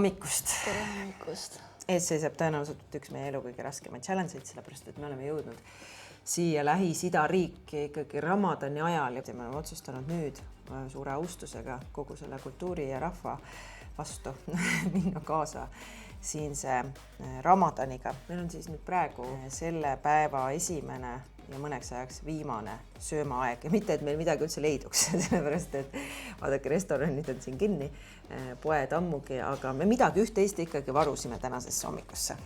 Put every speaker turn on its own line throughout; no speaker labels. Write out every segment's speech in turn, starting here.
hommikust!
Tere hommikust!
Ees seisab tõenäoliselt üks meie elu kõige raskemaid challenge'id, sellepärast et me oleme jõudnud siia Lähis-Ida riiki ikkagi Ramadani ajal ja me oleme otsustanud nüüd suure austusega kogu selle kultuuri ja rahva vastu minna kaasa siinse Ramadaniga. Meil on siis nüüd praegu selle päeva esimene ja mõneks ajaks viimane söömaaeg ja mitte, et meil midagi üldse leiduks, sellepärast et vaadake, restoranid on siin kinni, poed ammugi, aga me midagi üht-teist ikkagi varusime tänasesse hommikusse.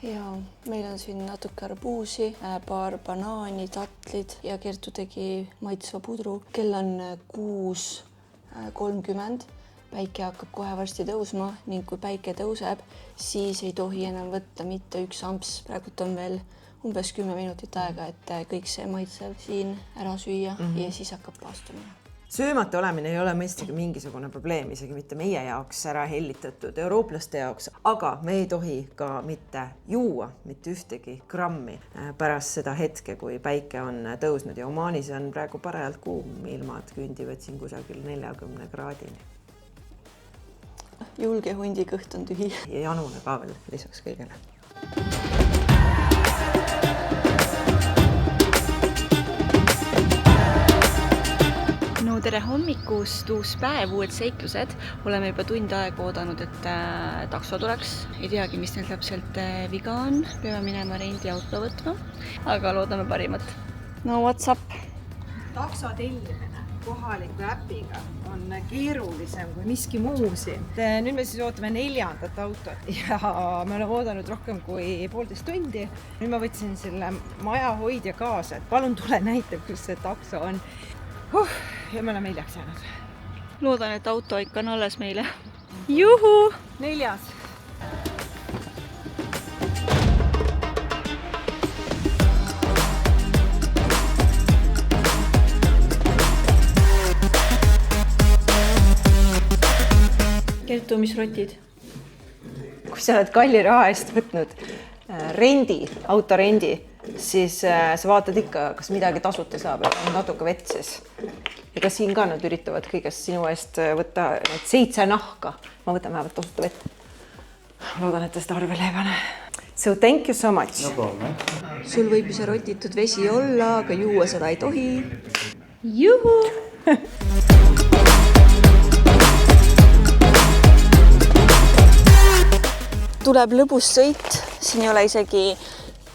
Ja meil on siin natuke arbuusi, paar banaani, tatlid ja Kertu tegi maitsva pudru. Kell on 6:30. Päike hakkab kohe varsti tõusma ning kui päike tõuseb, siis ei tohi enam võtta mitte üks amps. Praegult on veel umbes 10 minutit aega, et kõik see maitsev siin ära süüa ja siis hakkab paastumine.
Söömata olemine ei ole mõistagi mingisugune probleem, isegi mitte meie jaoks ära hellitatud eurooplaste jaoks, aga me ei tohi ka mitte juua, mitte ühtegi grammi pärast seda hetke, kui päike on tõusnud ja Omaanis on praegu parajalt kuum, ilmad küündivad siin kusagil 40 kraadini.
Julge hundi kõht on tühi.
Ja janune ka veel lisaks kõigele.
No tere hommikust, uus päev, uued seiklused. Oleme juba tund aega oodanud, et takso tuleks. Ei teagi, mis neil täpselt viga on. Peame minema rendiauto võtma, aga loodame parimat. No what's up?
Takso tellimine kohaliku äpiga on keerulisem kui miski muu siin. Nüüd me siis ootame 4. autot ja me oleme oodanud rohkem kui 1,5 tundi. Nüüd ma võtsin selle maja hoidja kaasa, et palun tule näitab, kus see takso on. Ja me oleme hiljaks jäänud.
Loodan, et auto ikka on alles meile. Juhu!
4.
Kertu, mis rotid?
Kui sa oled kalli raha eest võtnud autorendi, siis sa vaatad ikka, kas midagi tasuta saab, et natuke vett siis. Ja kas siin ka nad üritavad kõigest sinu eest võtta need 7 nahka. Ma võtan vähemalt tasuta vett. Loodan, et ta seda arvele ei pane. So thank you so much.
No problem.
Sul võib ju see rotitud vesi olla, aga juua seda ei tohi.
Juhu!
Tuleb lõbus sõit, siin ei ole isegi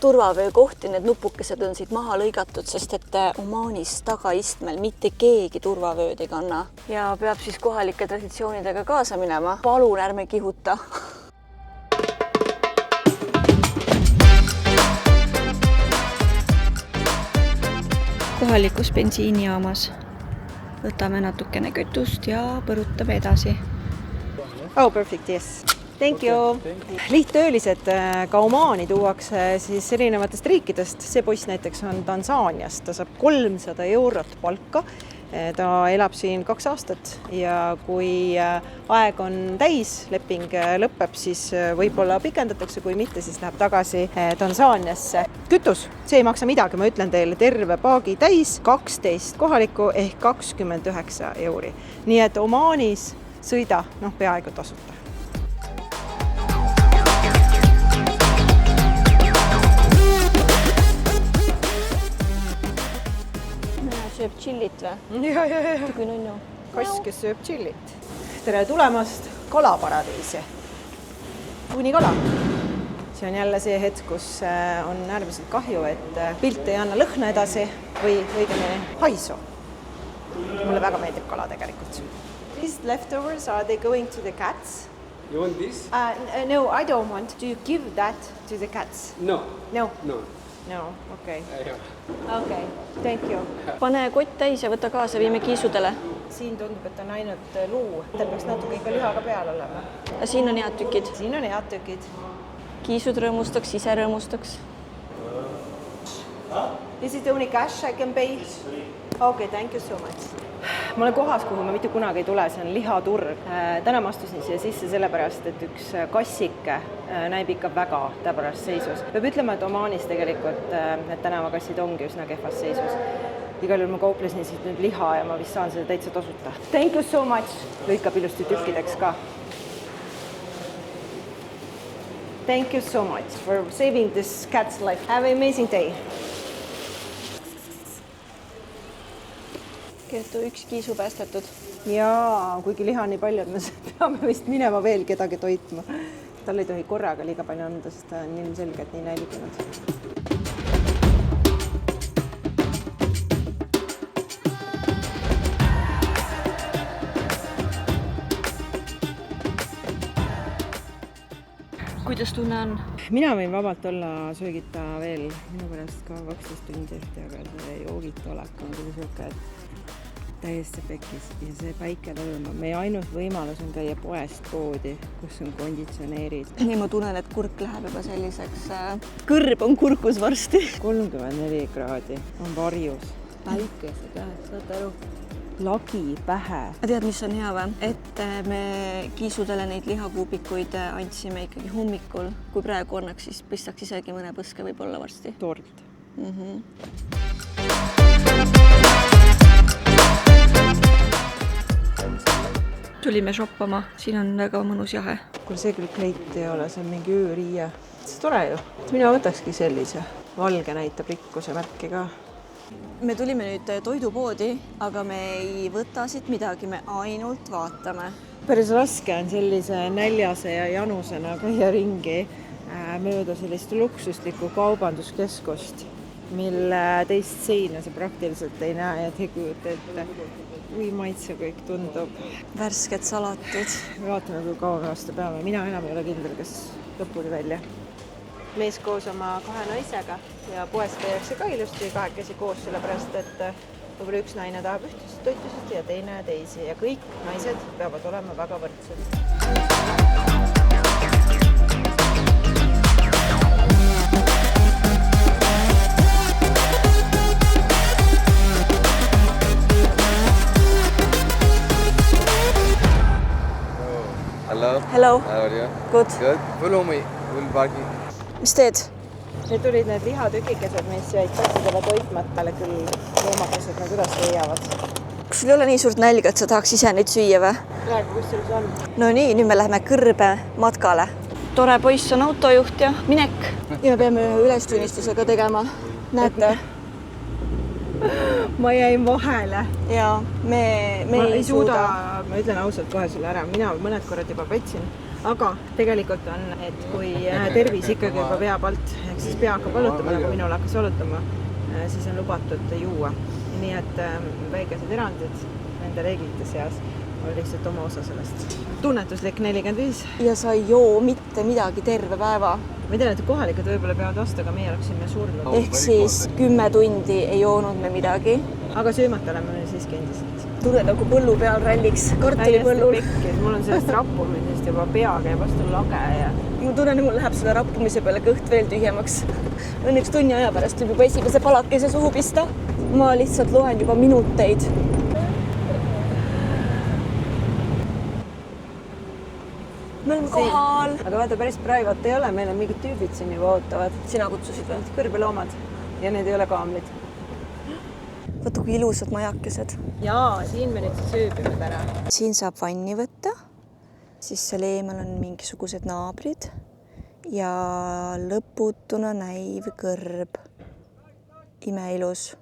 turvavöökohti, need nupukesed on siit maha lõigatud, sest et Omaanis tagaistmel mitte keegi turvavööd ei kanna. Ja peab siis kohalike traditsioonidega kaasa minema. Palun ärme kihuta.
Kohalikus bensiinijaamas võtame natukene kütust ja põrutame edasi.
Oh, perfect, yes. Thank you. Lihttöölised ka Omaani tuuakse siis erinevatest riikidest. See poiss näiteks on Tansaaniast. Ta saab 300 eurot palka. Ta elab siin 2 aastat ja kui aeg on täis, leping lõpeb, siis võib-olla pikendatakse, kui mitte, siis läheb tagasi Tansaaniasse. Kütus, see ei maksa midagi, ma ütlen teile, terve paagi täis, 12 kohalikku ehk 29 euri. Nii et Omaanis sõida peaaegu tasuta.
Sööb chillit või?
Ja.
Kui nunnu.
Kass, kes sööb chillit. Tere tulemast kalaparadiisi. Unikala. See on jälle see hetk, kus on äärmiselt kahju, et pilt ei anna lõhna edasi või õigemini haisu. Mulle väga meeldib kala tegelikult. These leftovers, are they going to the cats?
You want this?
No, I don't want. Do you give that to the cats?
No.
No.
No.
No, okay.
I have.
Okay, thank you.
Pane kott täis ja võta kaasa, viime kiisudele.
Siin tundub, et on ainult luu. Teil peaks natuke ikka lihaga peal olema.
Siin on head tükid.
Siin on head tükid.
Kiisud rõõmustaks, ise rõõmustaks.
Is it only cash I can pay? Okay, thank you so much. Ma olen kohas, kuhu ma mitte kunagi ei tule, see on lihaturg. Täna ma astusin siia sisse sellepärast, et üks kassike näib ikka väga täbaras seisus. Peab ütlema, et Omaanis tegelikult need tänavakassid ongi üsna kehvas seisus. Igal juhul ma kauplesin siit nüüd liha ja ma vist saan seda täitsa tasuta. Thank you so much. Lõikab ilusti tükkideks ka. Thank you so much for saving this cat's life. Have an amazing day.
Kertu, üks kiisu päästetud.
Jaa, kuigi liha nii palju, et me peame vist minema veel kedagi toitma. Tal ei tohi korraga liiga palju anda, sest ta on ilmselgelt nii nälginud.
Kuidas tunne on?
Mina võin vabalt olla söögita veel minu pärast ka 12 tundi, aga see joogita olek on küll siuke, et täiesti pekkis ja see päike lõõmab. Meie ainus võimalus on käia poest poodi, kus on konditsioneerid.
Nii ma tunnen, et kurk läheb juba selliseks, kõrb on kurkus varsti.
34 kraadi on varjus. Päikese käes, saate aru? Lagi pähe.
Tead, mis on hea või? Et me kiisudele neid lihakuubikuid andsime ikkagi hommikul. Kui praegu annaks, siis pistaks isegi mõne põske võib-olla varsti.
Tort.
Tulime shoppama, siin on väga mõnus jahe.
Kui see küll kleit ei ole, see on mingi ööriie. See tore ju. Mina võtakski sellise. Valge näitab rikkuse märki ka.
Me tulime nüüd toidupoodi, aga me ei võta siit midagi, me ainult vaatame.
Päris raske on sellise näljase ja janusena käia ringi mööda sellist luksuslikku kaubanduskeskust, mille teist seina sa praktiliselt ei näe ja tegud, et kui maitse kõik tundub.
Värsked salatid.
Vaatame, kui kaua me vastu peame. Mina enam ei ole kindel, kas lõpuni välja. Mees koos oma 2 naisega ja poes käiakse ka ilusti kahekesi koos, sellepärast et võib-olla üks naine tahab ühtest toitusest ja teine teisi ja kõik naised peavad olema väga võrdsed.
Hello.
Hello.
How are you?
Good.
Good. Follow me. We'll parking.
Mis teed?
Need tulid need lihatükikesed, mis jäid kassidele toitmatale küll loomakesed, no kuidas leiavad.
Kas sul ei ole nii suurt nälga, et sa tahaks ise neid süüa või?
Praegu kus sul see on?
No nii, nüüd me läheme kõrbe matkale. Tore poiss on autojuht ja minek. Ja me peame ühe ülestunnistusega tegema. Näete?
Ma jäin vahele.
Ja me ei suuda.
Ma ütlen ausalt kohe sulle ära, mina mõned korrad juba petsin, aga tegelikult on, et kui tervis ikkagi juba peab alt, ehk siis pea hakkab valutama, nagu minul hakkas valutama, siis on lubatud juua. Nii et väikesed erandid nende reeglite seas on lihtsalt oma osa sellest. Tunnetuslik 45.
Ja sa ei joo mitte midagi terve päeva.
Ma tean, et kohalikud võib-olla peavad vastu, aga meie oleksime surnud.
Ehk siis 10 tundi ei joonud me midagi.
Aga söömata oleme siiski endiselt.
Tule nagu põllu peal ralliks, kartulipõllul.
Mul on sellest rappumisest juba pea käib vastu lage ja...
Ma tunnen, et mul läheb selle rappumise peale kõht veel tühjemaks. Õnneks tunni aja pärast võib juba esimese palakese suhu pista. Ma lihtsalt loen juba minuteid. Me oleme kohal.
Aga vaata, päris private ei ole, meil on mingid tüübid siin juba ootavad.
Sina kutsusid või?
Kõrbeloomad ja need ei ole kaamlid.
Vaata, kui ilusad majakesed.
Jaa, siin me nüüd sööbime täna.
Siin saab vanni võtta, siis seal eemal on mingisugused naabrid ja lõputuna näiv kõrb. Imeilus.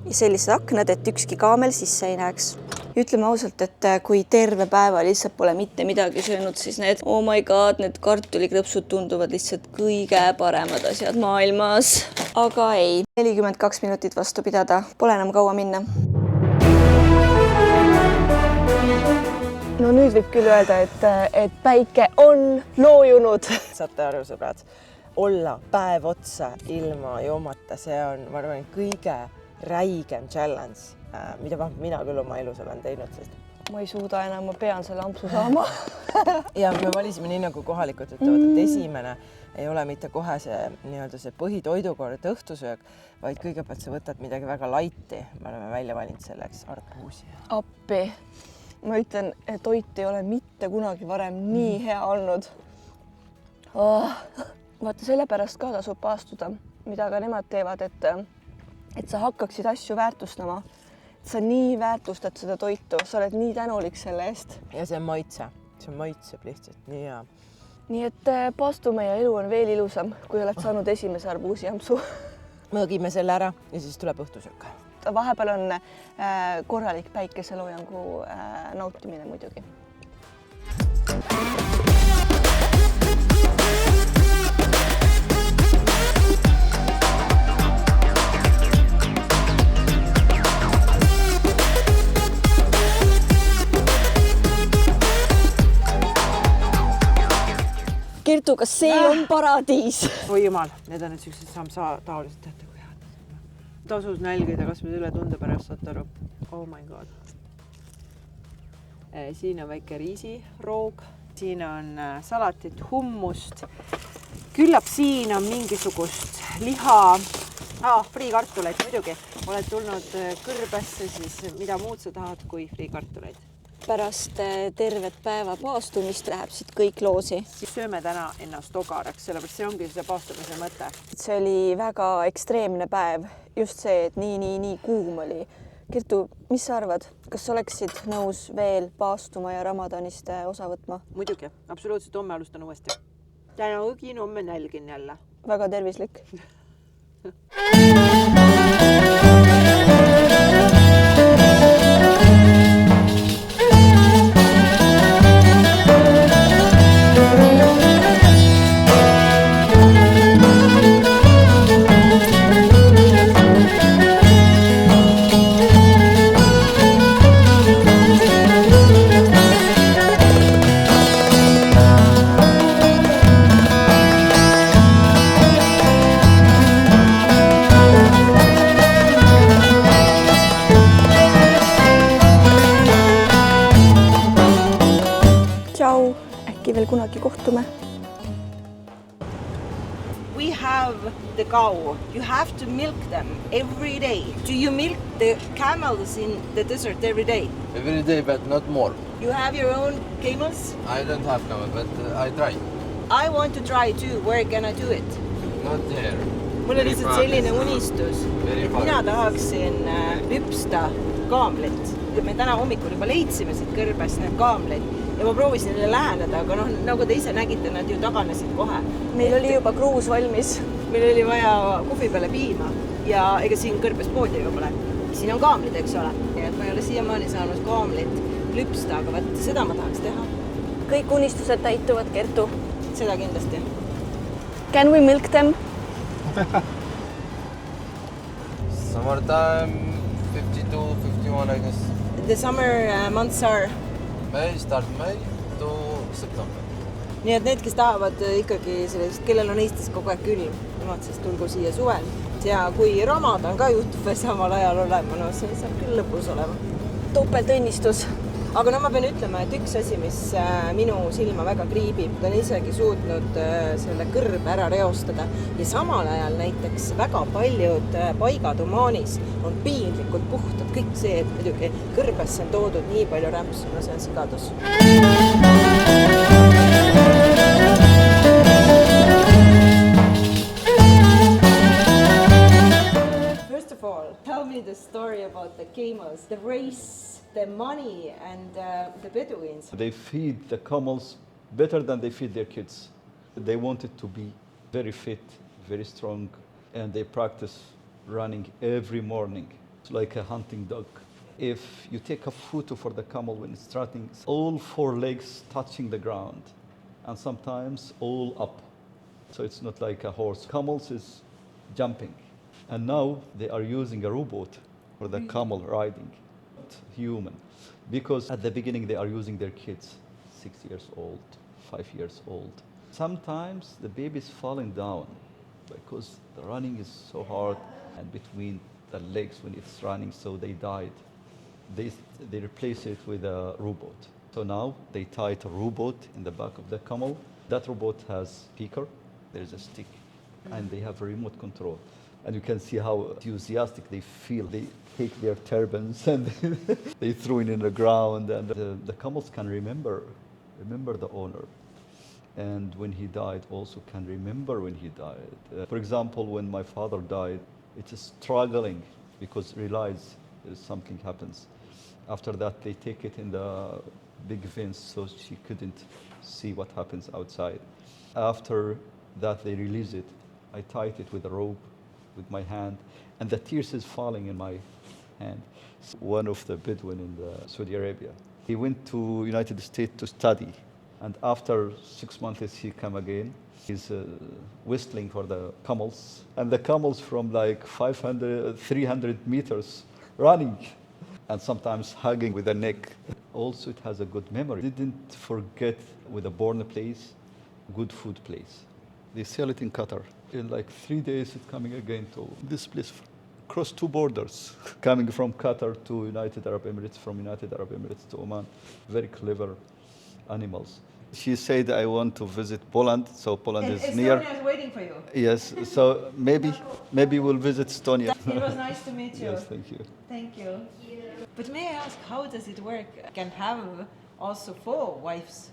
Ja sellised aknad, et ükski kaamel sisse ei näeks. Ütleme ausalt, et kui terve päeva lihtsalt pole mitte midagi söönud, siis need, oh my god, need kartulikrõpsud tunduvad lihtsalt kõige paremad asjad maailmas. Aga ei, 42 minutit vastu pidada, pole enam kaua minna. No nüüd võib küll öelda, et päike on loojunud.
Saate aru, sõbrad, olla päev otsa ilma joomata, see on, ma arvan, kõige räigem challenge, mida mina küll oma elus olen teinud, sest
ma ei suuda enam, ma pean selle ampsu saama.
Ja me valisime nii, nagu kohalikud ütlevad, et esimene ei ole mitte kohe see põhitoidukord õhtusöök, vaid kõigepealt sa võtad midagi väga laiti. Me oleme välja valinud selleks arbuusi.
Appi. Ma ütlen, et toit ei ole mitte kunagi varem nii hea olnud. Vaata, sellepärast ka tasub paastuda, mida ka nemad teevad, et sa hakkaksid asju väärtustama. Sa nii väärtustad seda toitu, sa oled nii tänulik selle eest.
Ja see on maitse, see maitseb lihtsalt nii hea.
nii et Paastumeia elu on veel ilusam, kui oled saanud esimese arbuusiampsu.
mõõgime selle ära ja siis tuleb õhtusöök.
Vahepeal on korralik päikeseloojangu nautimine muidugi. Kertu, kas see on paradiis?
oi jumal, need on nüüd sellised taolised, teate kui head. Tasus nälgida kas või üle tunde pärast, saate aru. Oh my god. Siin on väike riisiroog, siin on salatit, hummust. Küllap siin on mingisugust liha, friikartuleid muidugi. Oled tulnud Kõrbesse, siis mida muud sa tahad kui friikartuleid?
Pärast tervet päeva paastumist läheb siit kõik loosi.
Siis sööme täna ennast ogaraks, sellepärast see ongi see paastumise mõte.
See oli väga ekstreemne päev, just see, et nii kuum oli. Kertu, mis sa arvad, kas oleksid nõus veel paastuma ja Ramadanist osa võtma?
Muidugi, absoluutselt, homme alustan uuesti. Täna õgin, homme nälgin jälle.
Väga tervislik. Veel kunagi kohtume.
We have the cow. You have to milk them every day. Do you milk the camels in the desert every day?
Every day, but not more.
You have your own camels?
I don't have camel, but I try.
I want to try too. Where can I do it?
Not there.
Mul on lihtsalt selline unistus, et mina tahaksin lüpsta kaamlit. Me täna hommikul juba leidsime siit Kõrbest need kaamleid ja ma proovisin neile läheneda, aga noh, nagu te ise nägite, nad ju taganesid kohe.
Meil oli juba kruus valmis.
Meil oli vaja kuhvi peale piima ja ega siin Kõrbes poodi ju pole. Siin on kaamlid, eks ole. Ja et ma ei ole siiamaani saanud kaamlit lüpsta, aga vaat seda ma tahaks teha.
Kõik unistused täituvad, Kertu.
Seda kindlasti.
Can we milk them?
Summertime, 52, 51, I guess.
The summer months are?
Start May to September.
Nii et need, kes tahavad ikkagi sellist, kellel on Eestis kogu aeg külm, nemad siis tulgu siia suvel. Ja kui Ramadan ka juhtub veel samal ajal olema, no see saab küll lõpus olema.
Topeltõnnistus.
Aga no ma pean ütlema, et üks asi, mis minu silma väga kriibib, ta on isegi suutnud selle kõrbe ära reostada ja samal ajal näiteks väga paljud paigad Omaanis on piinlikult puhtad. Kõik see, et muidugi Kõrbesse on toodud nii palju rämpsu, no see on sigadus. First of all, tell me the story about the camels, the race, the money and the Bedouins.
They feed the camels better than they feed their kids. They wanted to be very fit, very strong, and they practice running every morning. It's like a hunting dog. If you take a photo for the camel when it's starting, all four legs touching the ground, and sometimes all up. So it's not like a horse. Camels is jumping. And now they are using a robot for the camel riding. Human, because at the beginning they are using their kids, 6 years old, 5 years old. Sometimes the baby is falling down because the running is so hard and between the legs when it's running, so they died. They replace it with a robot. So now they tied a robot in the back of the camel. That robot has speaker, there's a stick, and they have a remote control. And you can see how enthusiastic they feel. They take their turbans and they throw it in the ground. And the camels can remember the owner. And when he died, also can remember when he died. For example, when my father died, it is struggling because realize something happens. After that, they take it in the big vents, so she couldn't see what happens outside. After that, they release it. I tied it with a rope with my hand, and the tears is falling in my hand. One of the Bedouin in Saudi Arabia. He went to United States to study, and after 6 months he come again. He's whistling for the camels, and the camels from like 300 meters running, and sometimes hugging with the neck. Also, it has a good memory. Didn't forget with a born place, good food place. They sell it in Qatar. In like 3 days, it's coming again to this place. Cross 2 borders, coming from Qatar to United Arab Emirates, from United Arab Emirates to Oman. Very clever animals. She said, I want to visit Poland, so Poland is near.
Estonia is waiting for you.
Yes, so maybe we'll visit Estonia.
It was nice to meet you.
Yes, thank you.
Thank you. But may I ask, how does it work? Can have also 4 wives.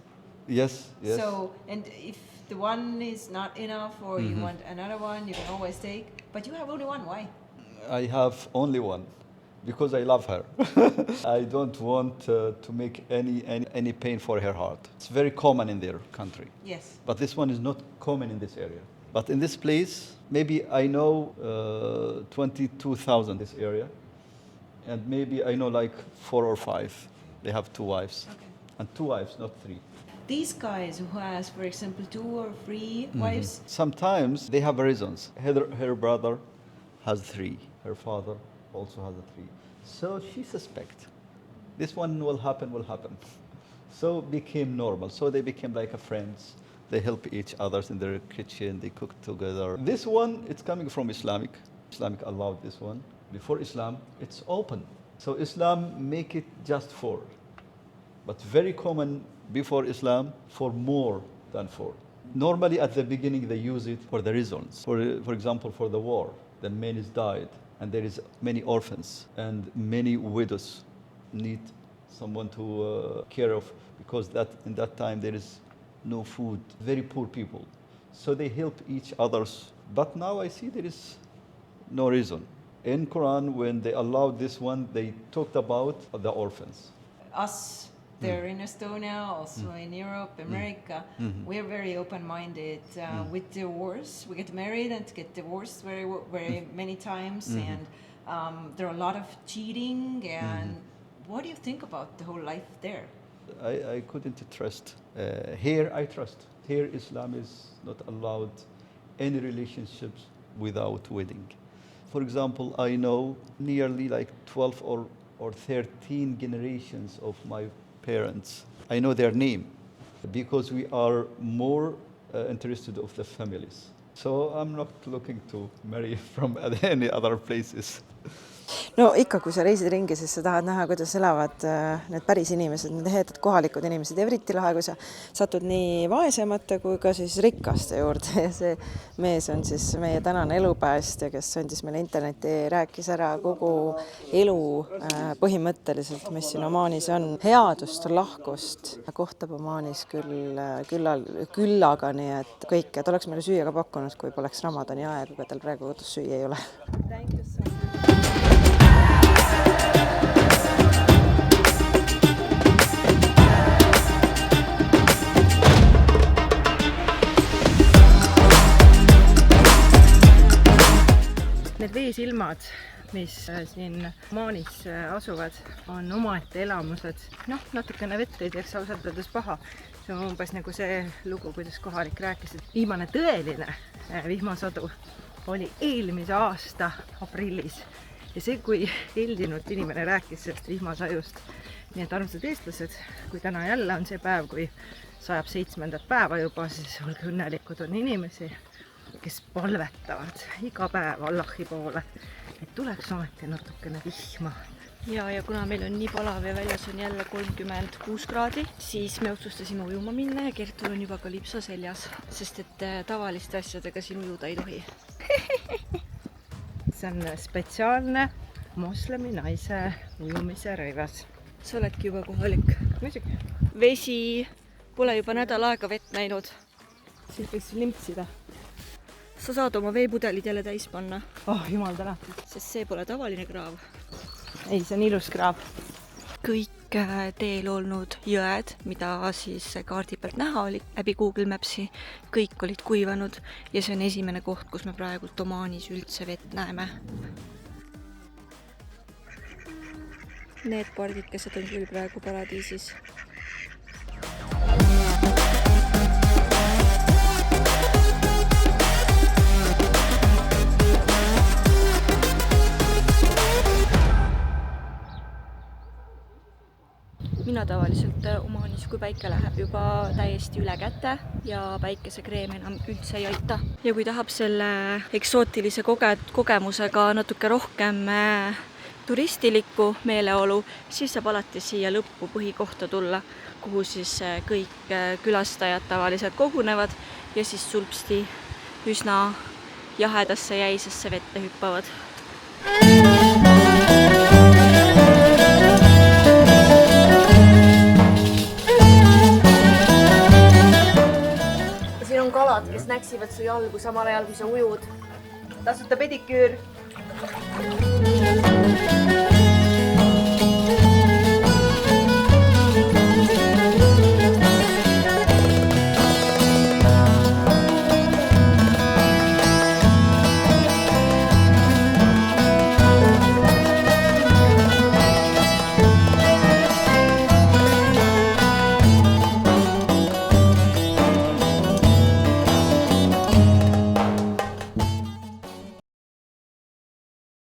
Yes, yes.
So, and if the one is not enough or you want another one, you can always take. But you have only one. Why?
I have only one because I love her. I don't want to make any pain for her heart. It's very common in their country.
Yes.
But this one is not common in this area. But in this place, maybe I know 22,000 this area. And maybe I know like 4 or 5. They have 2 wives.
Okay.
And 2 wives, not 3.
These guys who has, for example, 2 or 3 wives.
Sometimes they have reasons. Her brother has 3. Her father also has 3. So she suspect this one will happen. So became normal. So they became like a friends. They help each others in their kitchen. They cook together. This one, it's coming from Islamic. Islamic allowed this one. Before Islam, it's open. So Islam make it just 4. But very common before Islam for more than 4. Normally at the beginning they use it for the reasons. For example, for the war, the men is died and there is many orphans and many widows need someone to care of because in that time there is no food, very poor people. So they help each others. But now I see there is no reason. In Quran, when they allowed this one, they talked about the orphans.
Us, there in Estonia, also in Europe, America, we're very open-minded with divorce. We get married and get divorced very many times, and there are a lot of cheating. And what do you think about the whole life there?
I couldn't trust. Here I trust. Here Islam is not allowed any relationships without wedding. For example, I know nearly like 12 or 13 generations of my parents. I know their name because we are more interested of the families. So I'm not looking to marry from any other places.
no ikka, kui sa reisid ringi, siis sa tahad näha, kuidas elavad need päris inimesed, need headed kohalikud inimesed. Eriti lahe, kui sa satud nii vaesemate kui ka siis rikaste juurde. Ja see mees on siis meie tänane elupäästja, kes andis meile interneti, rääkis ära kogu elu põhimõtteliselt, mis siin Omaanis on. Headust, lahkust kohtab Omaanis küllaga, nii et kõik, et oleks meile süüa ka pakkunud, kui poleks Ramadani aeg, aga tal praegu kodus süüa ei ole.
Thank you so much. Need veesilmad, mis siin Omaanis asuvad, on omaette elamused. Natukene vett ei teeks ausalt öeldes paha. See on umbes nagu see lugu, kuidas kohalik rääkis, et viimane tõeline vihmasadu oli eelmise aasta aprillis. Ja see, kui eeldinud inimene rääkis sellest vihmasajust. Nii et armsad eestlased, kui täna jälle on see päev, kui sajab 7. päeva juba, siis olge õnnelikud on inimesi, kes palvetavad iga päev Allahi poole, et tuleks ometi natukene vihma.
Ja kuna meil on nii palav ja väljas on jälle 36 kraadi, siis me otsustasime ujuma minna ja Kertul on juba ka lipsa seljas, sest et tavaliste asjadega siin ujuda ei tohi.
See on spetsiaalne moslemi naise ujumise rõivas.
Sa oledki juba kohalik.
Muidugi.
Vesi, pole juba nädal aega vett näinud.
Siis võiks limpsida.
Sa saad oma veepudelid jälle täis panna.
Oh, jumal tänatud.
Sest see pole tavaline kraav.
Ei, see on ilus kraav.
Kõik kõik teel olnud jõed, mida siis kaardi pealt näha oli läbi Google Mapsi, kõik olid kuivanud ja see on esimene koht, kus me praegult Omaanis üldse vett näeme. Need pardikesed on küll praegu paradiisis. Mina tavaliselt Omaanis, kui päike läheb juba täiesti üle käte ja päikesekreem enam üldse ei aita. Ja kui tahab selle eksootilise kogemusega natuke rohkem turistilikku meeleolu, siis saab alati siia lõppu põhikohta tulla, kuhu siis kõik külastajad tavaliselt kogunevad ja siis sulpsti üsna jahedasse jäisesse vette hüppavad.
Siin on kalad, kes näksivad su jalgu samal ajal, kui sa ujud. Tasuta pediküür.